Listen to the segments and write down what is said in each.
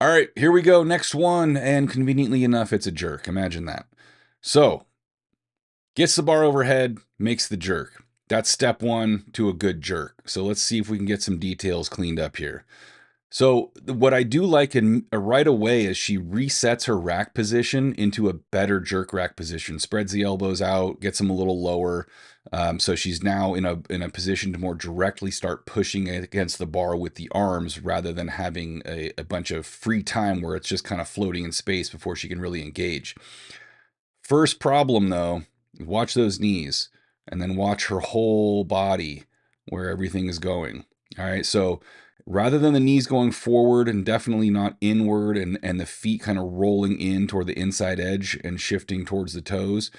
All right, here we go. Next one. And conveniently enough, it's a jerk. Imagine that. So, gets the bar overhead, makes the jerk. That's step one to a good jerk. So let's see if we can get some details cleaned up here. So what I do like right away is she resets her rack position into a better jerk rack position, spreads the elbows out, gets them a little lower. So she's now in a position to more directly start pushing against the bar with the arms rather than having a bunch of free time where it's just kind of floating in space before she can really engage. First problem though, watch those knees and then watch her whole body where everything is going. All right, so rather than the knees going forward and definitely not inward and the feet kind of rolling in toward the inside edge and shifting towards the toes,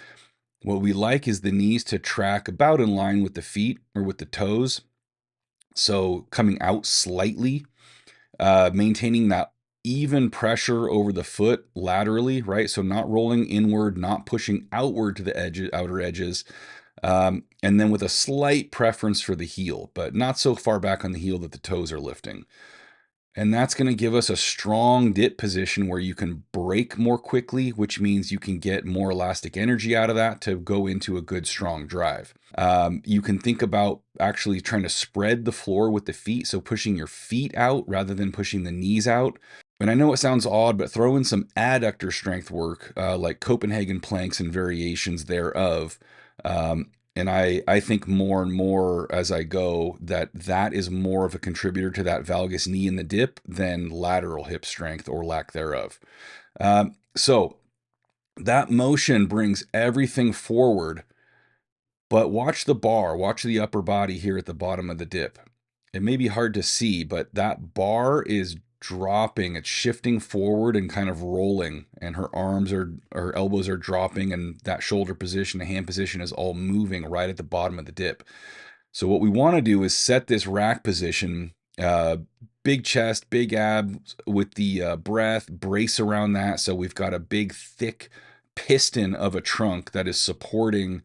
what we like is the knees to track about in line with the feet or with the toes. So coming out slightly, maintaining that even pressure over the foot laterally, right? So not rolling inward, not pushing outward to the outer edges. And then with a slight preference for the heel, but not so far back on the heel that the toes are lifting. And that's going to give us a strong dip position where you can break more quickly, which means you can get more elastic energy out of that to go into a good, strong drive. You can think about actually trying to spread the floor with the feet, so pushing your feet out rather than pushing the knees out. And I know it sounds odd, but throw in some adductor strength work, like Copenhagen planks and variations thereof. And I think more and more as I go that is more of a contributor to that valgus knee in the dip than lateral hip strength or lack thereof. So that motion brings everything forward, but watch the bar, watch the upper body here at the bottom of the dip. It may be hard to see, but that bar is dropping, it's shifting forward and kind of rolling, and her elbows are dropping, and that shoulder position, the hand position is all moving right at the bottom of the dip. So what we want to do is set this rack position, big chest, big abs with the breath, brace around that. So we've got a big, thick piston of a trunk that is supporting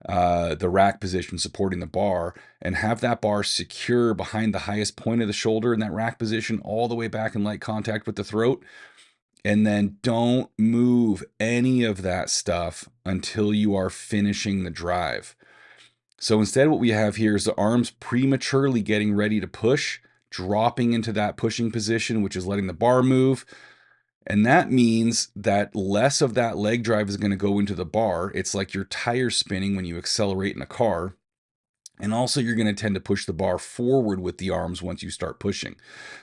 the rack position, supporting the bar, and have that bar secure behind the highest point of the shoulder in that rack position all the way back in light contact with the throat. And then don't move any of that stuff until you are finishing the drive. So instead, what we have here is the arms prematurely getting ready to push, dropping into that pushing position, which is letting the bar move. And that means that less of that leg drive is going to go into the bar. It's like your tire spinning when you accelerate in a car. And also you're going to tend to push the bar forward with the arms once you start pushing.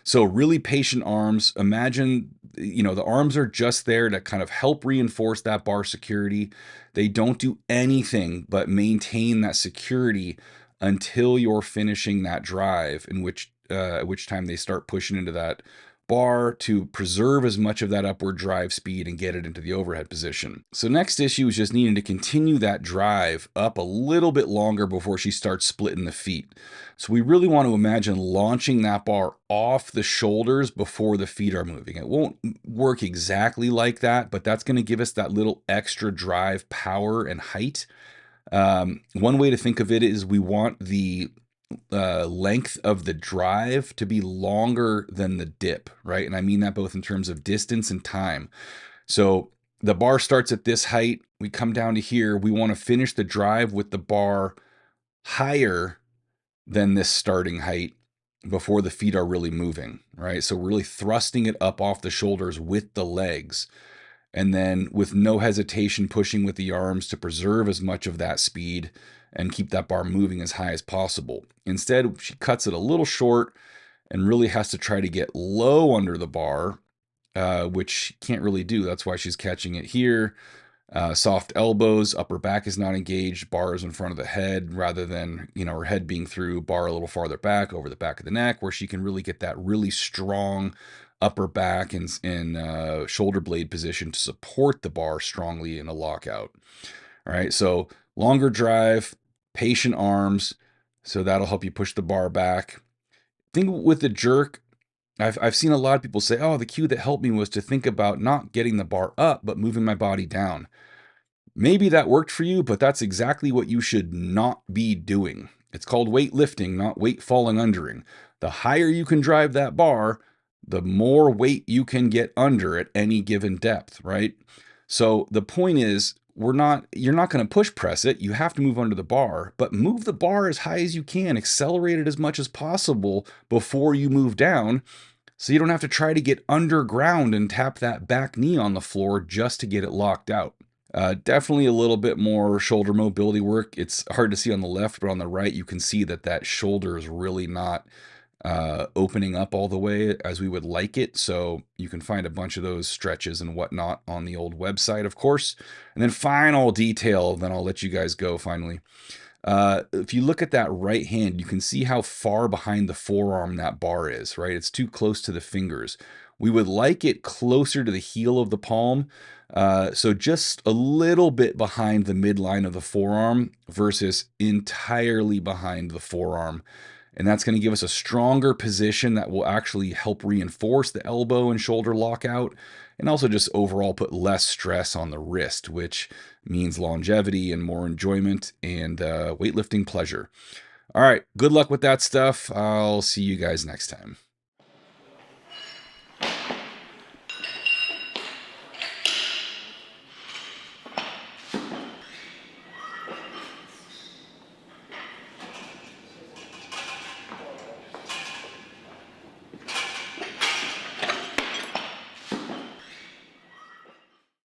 So really patient arms. Imagine, the arms are just there to kind of help reinforce that bar security. They don't do anything but maintain that security until you're finishing that drive, in which time they start pushing into that bar to preserve as much of that upward drive speed and get it into the overhead position. So next issue is just needing to continue that drive up a little bit longer before she starts splitting the feet. So we really want to imagine launching that bar off the shoulders before the feet are moving. It won't work exactly like that, but that's going to give us that little extra drive power and height. One way to think of it is we want the length of the drive to be longer than the dip, right? And I mean that both in terms of distance and time. So the bar starts at this height. We come down to here. We want to finish the drive with the bar higher than this starting height before the feet are really moving, right? So we're really thrusting it up off the shoulders with the legs. And then with no hesitation, pushing with the arms to preserve as much of that speed and keep that bar moving as high as possible. Instead, she cuts it a little short and really has to try to get low under the bar, which she can't really do. That's why she's catching it here. Soft elbows, upper back is not engaged, bar is in front of the head rather than, her head being through, bar a little farther back over the back of the neck, where she can really get that really strong upper back and shoulder blade position to support the bar strongly in a lockout. All right, so longer drive, patient arms, so that'll help you push the bar back. Think with the jerk, I've seen a lot of people say, oh, the cue that helped me was to think about not getting the bar up, but moving my body down. Maybe that worked for you, but that's exactly what you should not be doing. It's called weightlifting, not weight falling undering. The higher you can drive that bar, the more weight you can get under at any given depth, right? So the point is, you're not going to push press it. You have to move under the bar, but move the bar as high as you can, accelerate it as much as possible before you move down, so you don't have to try to get underground and tap that back knee on the floor just to get it locked out. Definitely a little bit more shoulder mobility work. It's hard to see on the left, but on the right, you can see that that shoulder is really not opening up all the way as we would like it. So you can find a bunch of those stretches and whatnot on the old website, of course. And then final detail, then I'll let you guys go finally. If you look at that right hand, you can see how far behind the forearm that bar is, right? It's too close to the fingers. We would like it closer to the heel of the palm. So just a little bit behind the midline of the forearm versus entirely behind the forearm. And that's going to give us a stronger position that will actually help reinforce the elbow and shoulder lockout, and also just overall put less stress on the wrist, which means longevity and more enjoyment and weightlifting pleasure. All right, good luck with that stuff. I'll see you guys next time.